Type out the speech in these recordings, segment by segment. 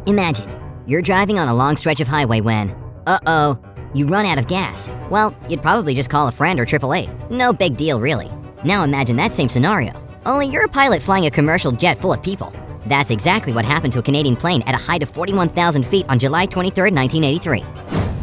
Imagine, you're driving on a long stretch of highway when, you run out of gas. Well, you'd probably just call a friend or AAA. No big deal, really. Now imagine that same scenario, only you're a pilot flying a commercial jet full of people. That's exactly what happened to a Canadian plane at a height of 41,000 feet on July 23, 1983.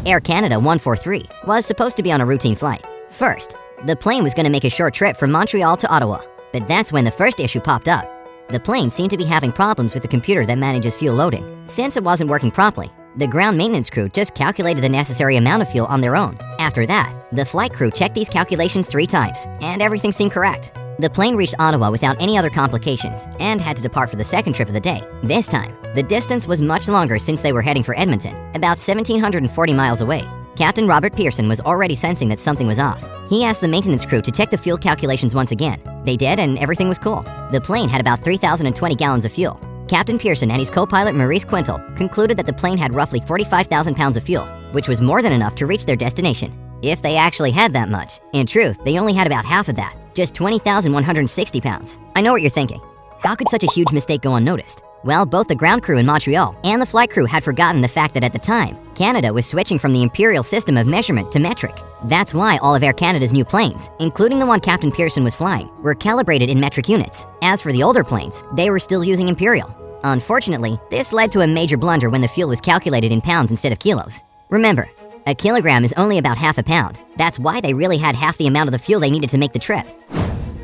Air Canada 143 was supposed to be on a routine flight. First, the plane was going to make a short trip from Montreal to Ottawa, but that's when the first issue popped up. The plane seemed to be having problems with the computer that manages fuel loading. Since it wasn't working properly, the ground maintenance crew just calculated the necessary amount of fuel on their own. After that, the flight crew checked these calculations 3 times, and everything seemed correct. The plane reached Ottawa without any other complications and had to depart for the second trip of the day. This time, the distance was much longer since they were heading for Edmonton, about 1,740 miles away. Captain Robert Pearson was already sensing that something was off. He asked the maintenance crew to check the fuel calculations once again. They did, and everything was cool. The plane had about 3,020 gallons of fuel. Captain Pearson and his co-pilot Maurice Quintal concluded that the plane had roughly 45,000 pounds of fuel, which was more than enough to reach their destination. If they actually had that much. In truth, they only had about half of that, just 20,160 pounds. I know what you're thinking. How could such a huge mistake go unnoticed? Well, both the ground crew in Montreal and the flight crew had forgotten the fact that at the time, Canada was switching from the imperial system of measurement to metric. That's why all of Air Canada's new planes, including the one Captain Pearson was flying, were calibrated in metric units. As for the older planes, they were still using imperial. Unfortunately, this led to a major blunder when the fuel was calculated in pounds instead of kilos. Remember, a kilogram is only about half a pound. That's why they really had half the amount of the fuel they needed to make the trip.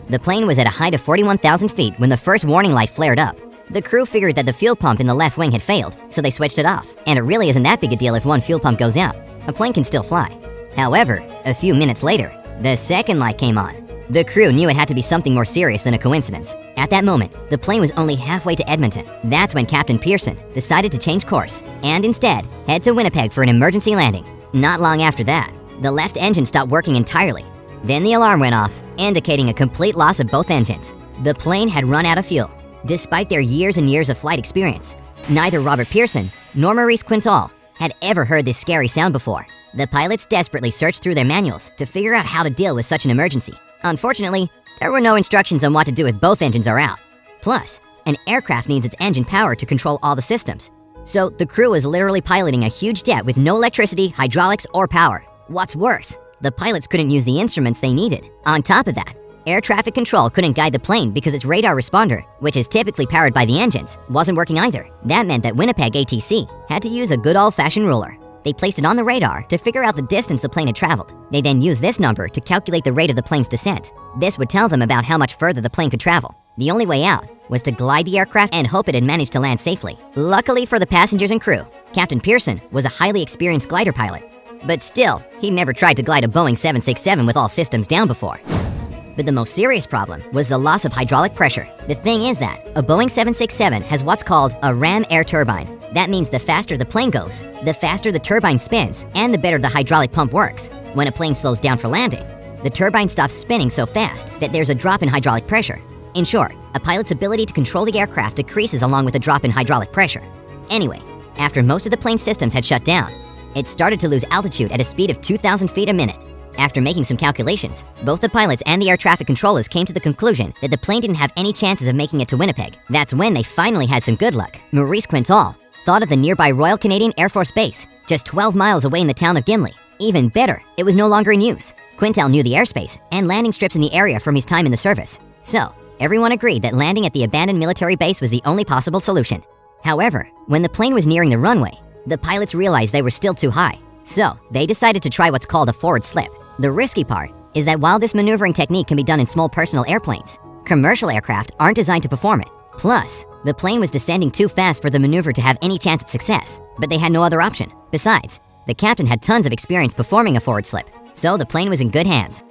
The plane was at a height of 41,000 feet when the first warning light flared up. The crew figured that the fuel pump in the left wing had failed, so they switched it off. And it really isn't that big a deal if one fuel pump goes out. A plane can still fly. However, a few minutes later, the second light came on. The crew knew it had to be something more serious than a coincidence. At that moment, the plane was only halfway to Edmonton. That's when Captain Pearson decided to change course and instead head to Winnipeg for an emergency landing. Not long after that, the left engine stopped working entirely. Then the alarm went off, indicating a complete loss of both engines. The plane had run out of fuel. Despite their years and years of flight experience, neither Robert Pearson nor Maurice Quintal had ever heard this scary sound before. The pilots desperately searched through their manuals to figure out how to deal with such an emergency. Unfortunately, there were no instructions on what to do if both engines are out. Plus, an aircraft needs its engine power to control all the systems. So the crew was literally piloting a huge jet with no electricity, hydraulics, or power. What's worse, the pilots couldn't use the instruments they needed. On top of that, air traffic control couldn't guide the plane because its radar responder, which is typically powered by the engines, wasn't working either. That meant that Winnipeg ATC had to use a good old-fashioned ruler. They placed it on the radar to figure out the distance the plane had traveled. They then used this number to calculate the rate of the plane's descent. This would tell them about how much further the plane could travel. The only way out was to glide the aircraft and hope it had managed to land safely. Luckily for the passengers and crew, Captain Pearson was a highly experienced glider pilot. But still, he'd never tried to glide a Boeing 767 with all systems down before. But the most serious problem was the loss of hydraulic pressure. The thing is that a Boeing 767 has what's called a ram air turbine. That means the faster the plane goes, the faster the turbine spins, and the better the hydraulic pump works. When a plane slows down for landing, the turbine stops spinning so fast that there's a drop in hydraulic pressure. In short, a pilot's ability to control the aircraft decreases along with a drop in hydraulic pressure. Anyway, after most of the plane's systems had shut down, it started to lose altitude at a speed of 2,000 feet a minute. After making some calculations, both the pilots and the air traffic controllers came to the conclusion that the plane didn't have any chances of making it to Winnipeg. That's when they finally had some good luck. Maurice Quintal thought of the nearby Royal Canadian Air Force Base, just 12 miles away in the town of Gimli. Even better, it was no longer in use. Quintal knew the airspace and landing strips in the area from his time in the service. So, everyone agreed that landing at the abandoned military base was the only possible solution. However, when the plane was nearing the runway, the pilots realized they were still too high. So, they decided to try what's called a forward slip. The risky part is that while this maneuvering technique can be done in small personal airplanes, commercial aircraft aren't designed to perform it. Plus, the plane was descending too fast for the maneuver to have any chance at success, but they had no other option. Besides, the captain had tons of experience performing a forward slip, so the plane was in good hands.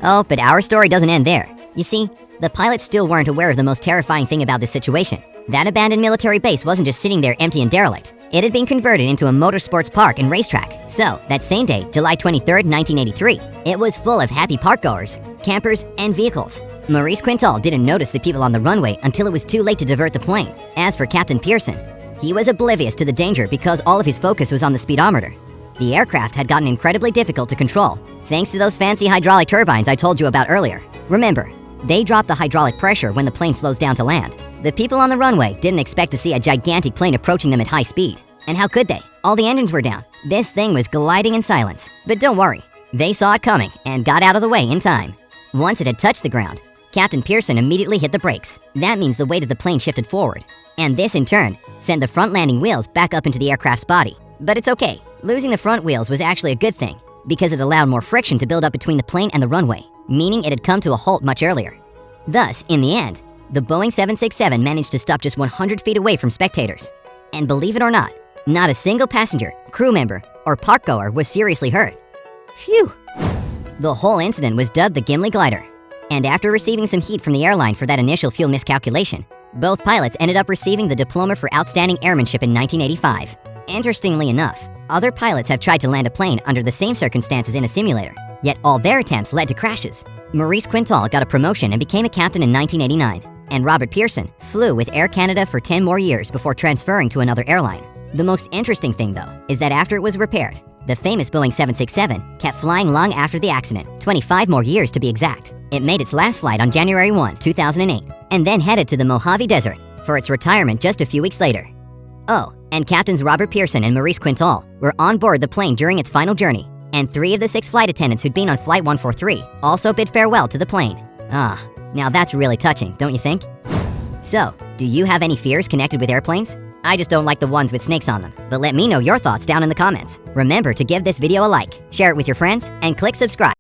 Oh, but our story doesn't end there. You see, the pilots still weren't aware of the most terrifying thing about this situation. That abandoned military base wasn't just sitting there empty and derelict. It had been converted into a motorsports park and racetrack. So, that same day, July 23, 1983, it was full of happy parkgoers, campers, and vehicles. Maurice Quintal didn't notice the people on the runway until it was too late to divert the plane. As for Captain Pearson, he was oblivious to the danger because all of his focus was on the speedometer. The aircraft had gotten incredibly difficult to control, thanks to those fancy hydraulic turbines I told you about earlier. Remember, They drop the hydraulic pressure when the plane slows down to land. The people on the runway didn't expect to see a gigantic plane approaching them at high speed. And how could they? All the engines were down. This thing was gliding in silence. But don't worry, they saw it coming and got out of the way in time. Once it had touched the ground, Captain Pearson immediately hit the brakes. That means the weight of the plane shifted forward. And this, in turn, sent the front landing wheels back up into the aircraft's body. But it's okay. Losing the front wheels was actually a good thing, because it allowed more friction to build up between the plane and the runway, meaning it had come to a halt much earlier. Thus, in the end, the Boeing 767 managed to stop just 100 feet away from spectators. And believe it or not a single passenger, crew member, or parkgoer was seriously hurt. Phew! The whole incident was dubbed the Gimli glider. And after receiving some heat from the airline for that initial fuel miscalculation, both pilots ended up receiving the Diploma for Outstanding Airmanship in 1985. Interestingly enough, other pilots have tried to land a plane under the same circumstances in a simulator, yet all their attempts led to crashes. Maurice Quintal got a promotion and became a captain in 1989, and Robert Pearson flew with Air Canada for 10 more years before transferring to another airline. The most interesting thing, though, is that after it was repaired, the famous Boeing 767 kept flying long after the accident, 25 more years to be exact. It made its last flight on January 1, 2008, and then headed to the Mojave Desert for its retirement just a few weeks later. Oh, and Captains Robert Pearson and Maurice Quintal were on board the plane during its final journey, and 3 of the 6 flight attendants who'd been on Flight 143 also bid farewell to the plane. Now that's really touching, don't you think? So, do you have any fears connected with airplanes? I just don't like the ones with snakes on them, but let me know your thoughts down in the comments. Remember to give this video a like, share it with your friends, and click subscribe.